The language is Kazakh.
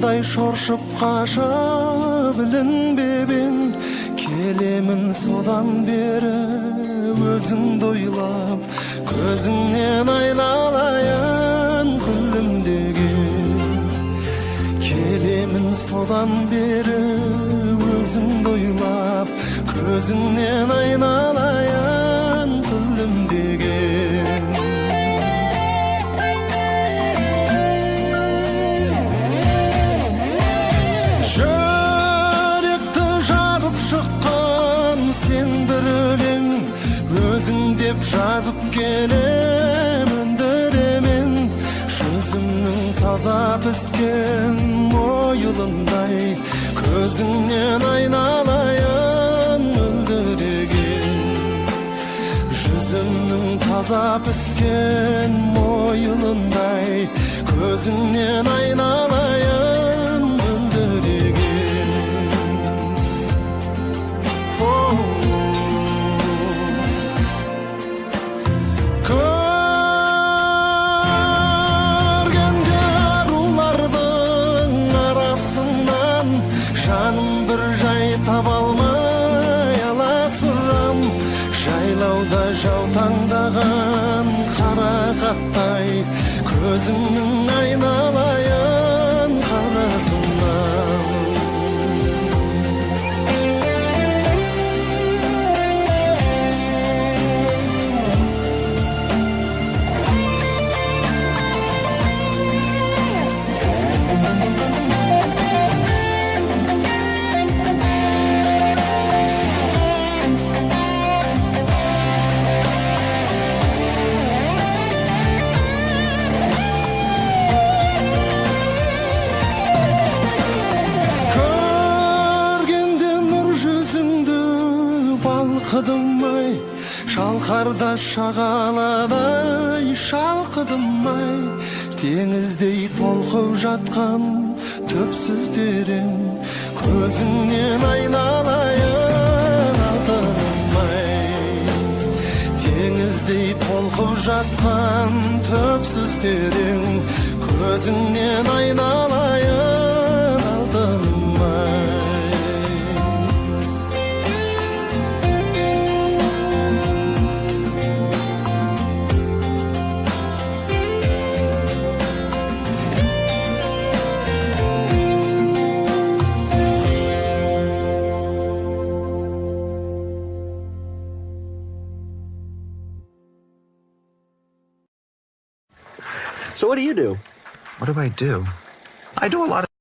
қандай шоршып қашып ілінбеген, келемін содан бері өзіңді ойлап, көзіңнен айналайын күлімдеген. Келемін содан бері өзіңді ойлап, көзіңнен айналайын күлімдеген. Жүректі жарып шыққан сен бір өлең, өзің деп жазып келем өндіремен. Жүзімнің таза піскен мойылындай, көзіңнен айналайын мөлдіреген. Жүзімнің таза піскен мойылындай, көзіңнен айналайын мөлдіреген. Көргенде рулардың арасынан жаным бір жай таба алмай аласұрам. Жайлауда жаутаңдаған қарақаттай, көзіңнің айналайын қарасынан. Шалқыдым-ай, шалқарда шағаладай шалқыдым-ай, теңіздей толқып жатқан түпсіз терең, көзіңнен айналайын алтыным-ай. Теңіздей толқып жатқан түпсіз терең, көзіңнен айналайын алтыным-ай. So what do you do? What do? I do a lot of